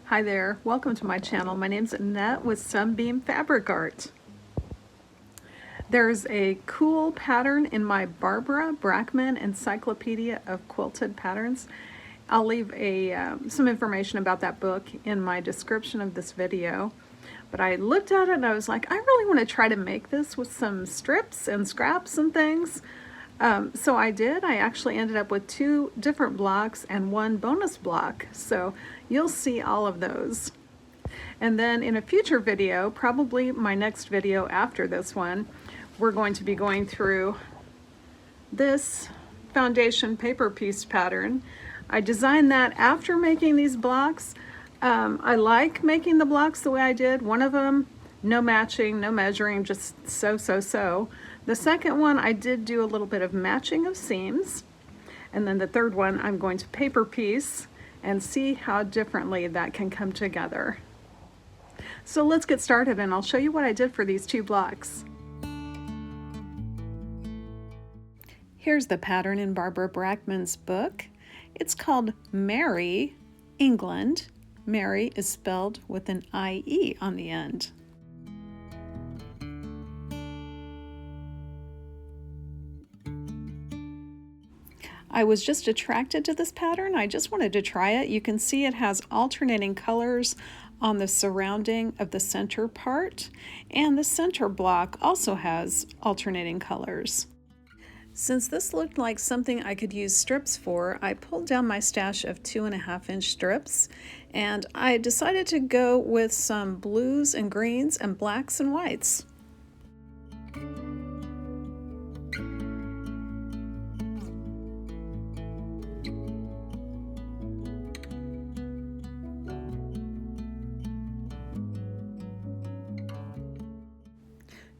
Hi there, welcome to my channel. My name's Annette with Sunbeam Fabric Art. There's a cool pattern in my Barbara Brackman Encyclopedia of Quilted Patterns. I'll leave some information about that book in my description of this video. But I looked at it and I was like, I really want to try to make this with some strips and scraps and things. So I did. I actually ended up with 2 different blocks and 1 bonus block. So you'll see all of those. And then in a future video, probably my next video after this one, we're going to be going through this foundation paper piece pattern. I designed that after making these blocks. I like making the blocks the way I did. One of them, no matching, no measuring, just so. The second one, I did do a little bit of matching of seams. And then the third one, I'm going to paper piece and see how differently that can come together. So let's get started and I'll show you what I did for these 2 blocks. Here's the pattern in Barbara Brackman's book. It's called Merrie England. Merrie is spelled with an IE on the end. I was just attracted to this pattern. I just wanted to try it. You can see it has alternating colors on the surrounding of the center part, and the center block also has alternating colors. Since this looked like something I could use strips for, I pulled down my stash of 2.5-inch strips, and I decided to go with some blues and greens and blacks and whites.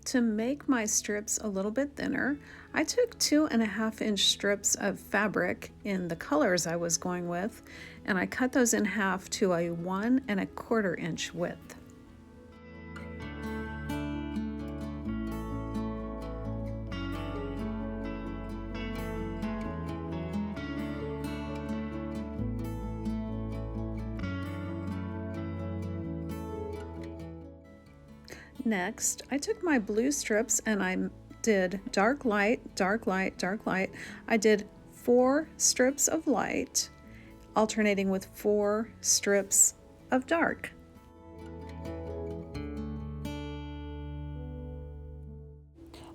To make my strips a little bit thinner, I took 2.5-inch strips of fabric in the colors I was going with, and I cut those in half to a 1.25 inch width. Next, I took my blue strips and I did dark light, dark light, dark light. I did 4 strips of light, alternating with 4 strips of dark.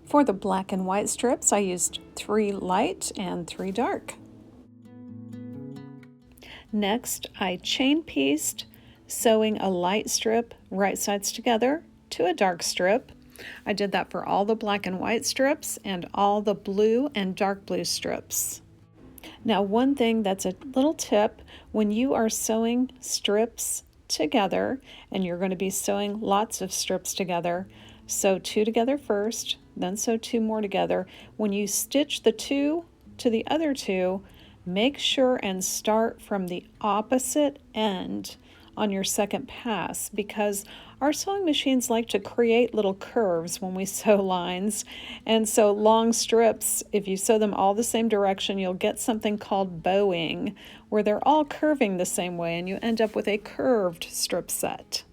For the black and white strips, I used 3 light and 3 dark. Next, I chain pieced, sewing a light strip right sides together to a dark strip. I did that for all the black and white strips and all the blue and dark blue strips. Now, one thing that's a little tip, when you are sewing strips together, and you're going to be sewing lots of strips together, sew 2 together first, then sew 2 more together. When you stitch the 2 to the other 2, make sure and start from the opposite end on your second pass, because our sewing machines like to create little curves when we sew lines, and so long strips, if you sew them all the same direction, you'll get something called bowing, where they're all curving the same way and you end up with a curved strip set.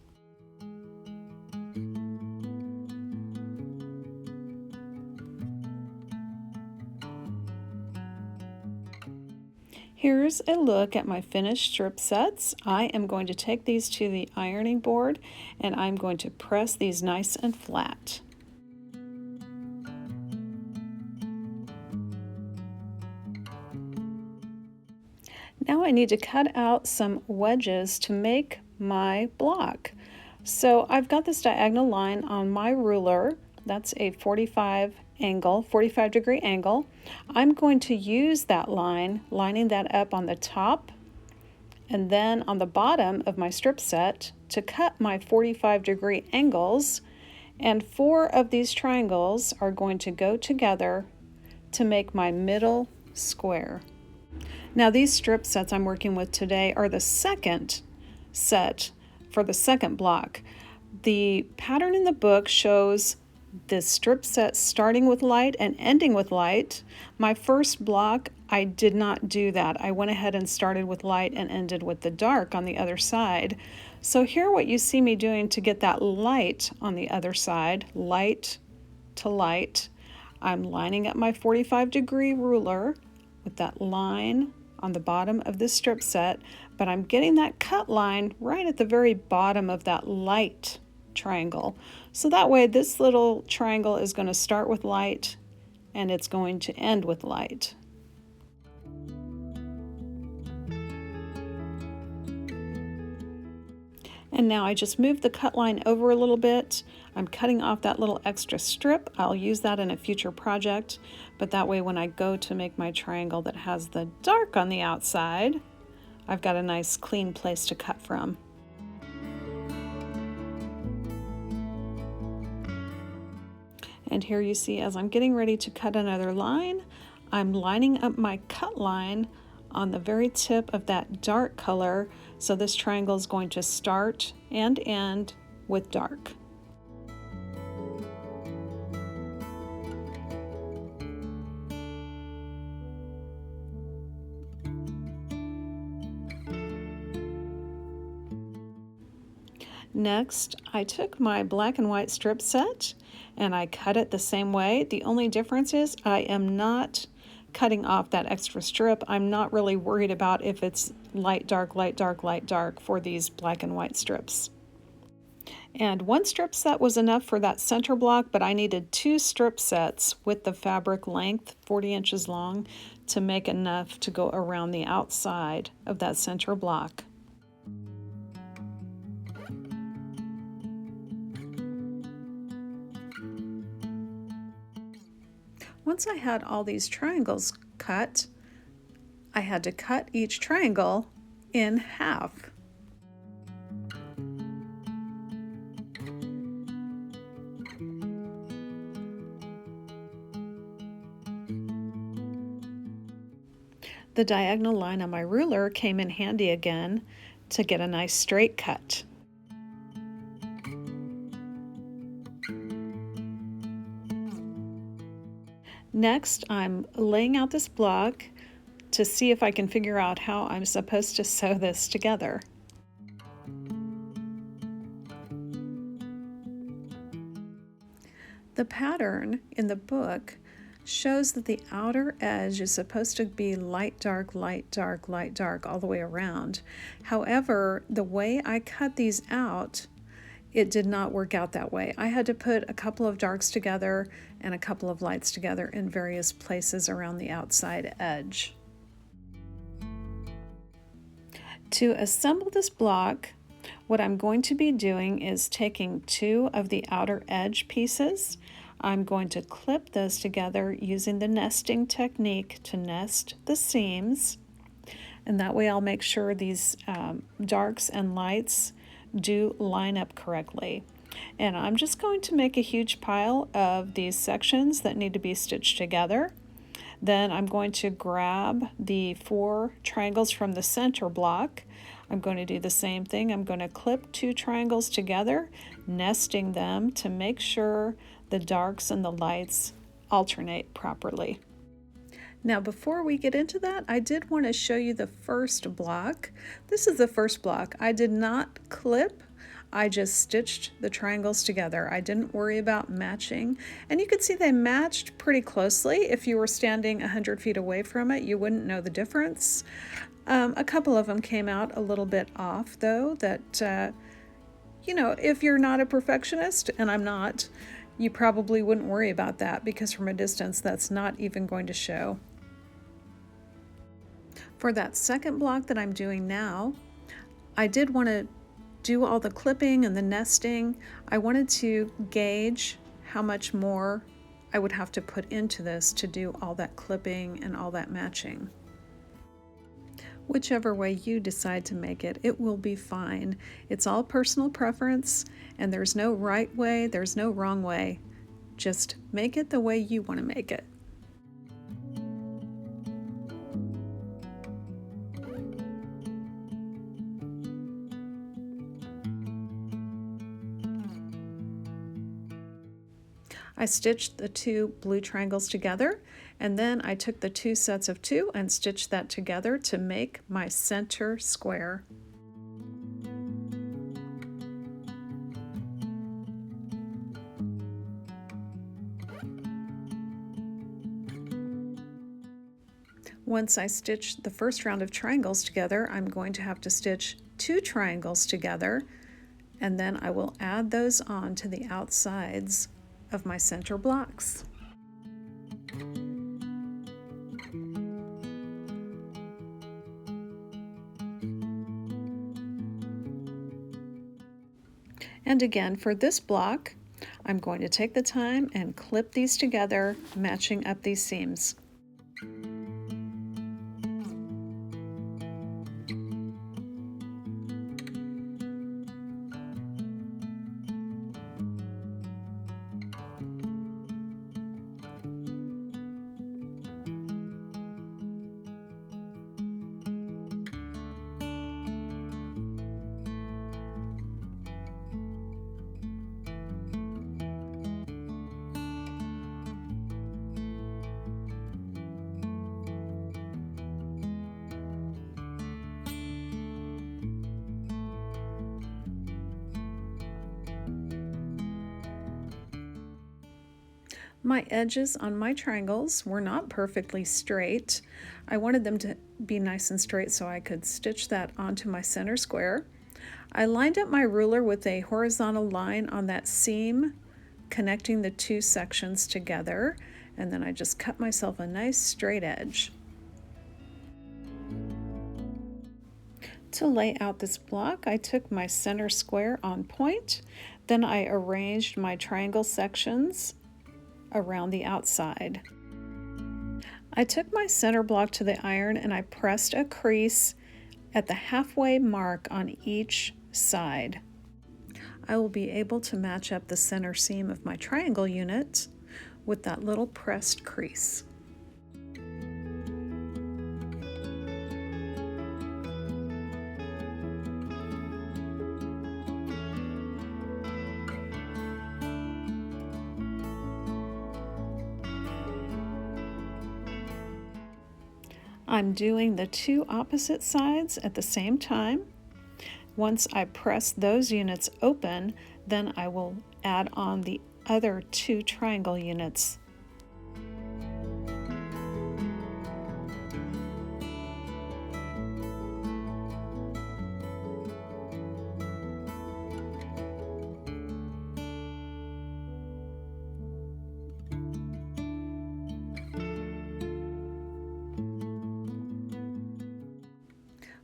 Here's a look at my finished strip sets. I am going to take these to the ironing board and I'm going to press these nice and flat. Now I need to cut out some wedges to make my block. So I've got this diagonal line on my ruler. That's a 45 degree angle. I'm going to use that line, lining that up on the top and then on the bottom of my strip set to cut my 45 degree angles, and 4 of these triangles are going to go together to make my middle square. Now, these strip sets I'm working with today are the second set for the second block. The pattern in the book shows this strip set starting with light and ending with light. My first block, I did not do that. I went ahead and started with light and ended with the dark on the other side. So here what you see me doing to get that light on the other side, light to light, I'm lining up my 45-degree ruler with that line on the bottom of this strip set, but I'm getting that cut line right at the very bottom of that light triangle. So that way this little triangle is going to start with light and it's going to end with light. And now I just moved the cut line over a little bit. I'm cutting off that little extra strip. I'll use that in a future project, but that way when I go to make my triangle that has the dark on the outside, I've got a nice clean place to cut from. And here you see as I'm getting ready to cut another line, I'm lining up my cut line on the very tip of that dark color, so this triangle is going to start and end with dark. Next, I took my black and white strip set and I cut it the same way. The only difference is I am not cutting off that extra strip. I'm not really worried about if it's light, dark, light, dark, light, dark for these black and white strips. And one strip set was enough for that center block, but I needed 2 strip sets with the fabric length 40 inches long to make enough to go around the outside of that center block. Once I had all these triangles cut, I had to cut each triangle in half. The diagonal line on my ruler came in handy again to get a nice straight cut. Next, I'm laying out this block to see if I can figure out how I'm supposed to sew this together. The pattern in the book shows that the outer edge is supposed to be light, dark, light, dark, light, dark all the way around. However, the way I cut these out, it did not work out that way. I had to put a couple of darks together and a couple of lights together in various places around the outside edge. To assemble this block, what I'm going to be doing is taking 2 of the outer edge pieces. I'm going to clip those together using the nesting technique to nest the seams. And that way I'll make sure these darks and lights do line up correctly. And I'm just going to make a huge pile of these sections that need to be stitched together. Then I'm going to grab the 4 triangles from the center block. I'm going to do the same thing. I'm going to clip 2 triangles together, nesting them to make sure the darks and the lights alternate properly. Now, before we get into that, I did want to show you the first block. This is the first block. I did not clip. I just stitched the triangles together. I didn't worry about matching. And you could see they matched pretty closely. If you were standing 100 feet away from it, you wouldn't know the difference. A couple of them came out a little bit off, though, that, you know, if you're not a perfectionist, and I'm not, you probably wouldn't worry about that because from a distance, that's not even going to show. For that second block that I'm doing now, I did want to do all the clipping and the nesting. I wanted to gauge how much more I would have to put into this to do all that clipping and all that matching. Whichever way you decide to make it, it will be fine. It's all personal preference, and there's no right way, there's no wrong way. Just make it the way you want to make it. I stitched the 2 blue triangles together, and then I took the 2 sets of 2 and stitched that together to make my center square. Once I stitch the first round of triangles together, I'm going to have to stitch 2 triangles together, and then I will add those on to the outsides of my center blocks. And again, for this block, I'm going to take the time and clip these together, matching up these seams. My edges on my triangles were not perfectly straight. I wanted them to be nice and straight so I could stitch that onto my center square. I lined up my ruler with a horizontal line on that seam connecting the 2 sections together, and then I just cut myself a nice straight edge. To lay out this block, I took my center square on point, then I arranged my triangle sections around the outside. I took my center block to the iron and I pressed a crease at the halfway mark on each side. I will be able to match up the center seam of my triangle unit with that little pressed crease. I'm doing the 2 opposite sides at the same time. Once I press those units open, then I will add on the other 2 triangle units.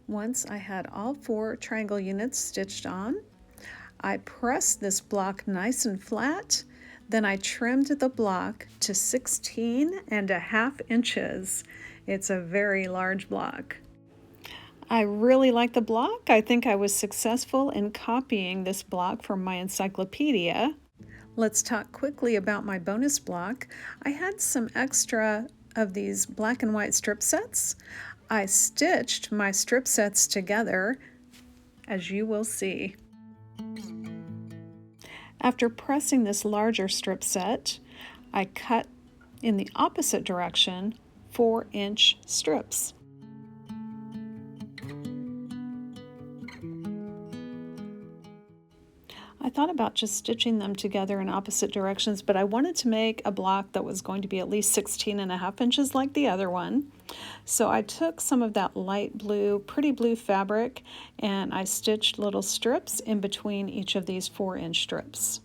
Once I had all 4 triangle units stitched on, I pressed this block nice and flat, then I trimmed the block to 16.5 inches. It's a very large block. I really like the block. I think I was successful in copying this block from my encyclopedia. Let's talk quickly about my bonus block. I had some extra of these black and white strip sets. I stitched my strip sets together, as you will see. After pressing this larger strip set, I cut in the opposite direction 4-inch strips. I thought about just stitching them together in opposite directions, but I wanted to make a block that was going to be at least 16.5 inches like the other one. So I took some of that light blue, pretty blue fabric, and I stitched little strips in between each of these 4-inch strips.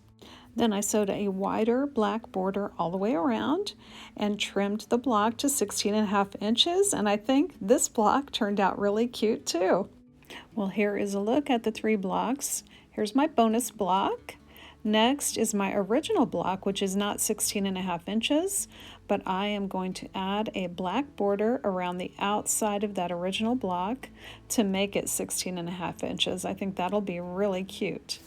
Then I sewed a wider black border all the way around and trimmed the block to 16.5 inches, and I think this block turned out really cute too. Well, here is a look at the 3 blocks. Here's my bonus block. Next is my original block, which is not 16.5 inches, but I am going to add a black border around the outside of that original block to make it 16.5 inches. I think that'll be really cute.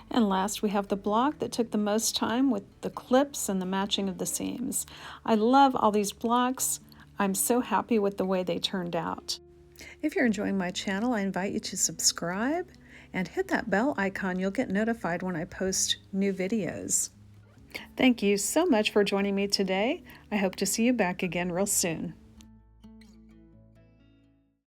And last, we have the block that took the most time with the clips and the matching of the seams. I love all these blocks. I'm so happy with the way they turned out. If you're enjoying my channel, I invite you to subscribe and hit that bell icon. You'll get notified when I post new videos. Thank you so much for joining me today. I hope to see you back again real soon.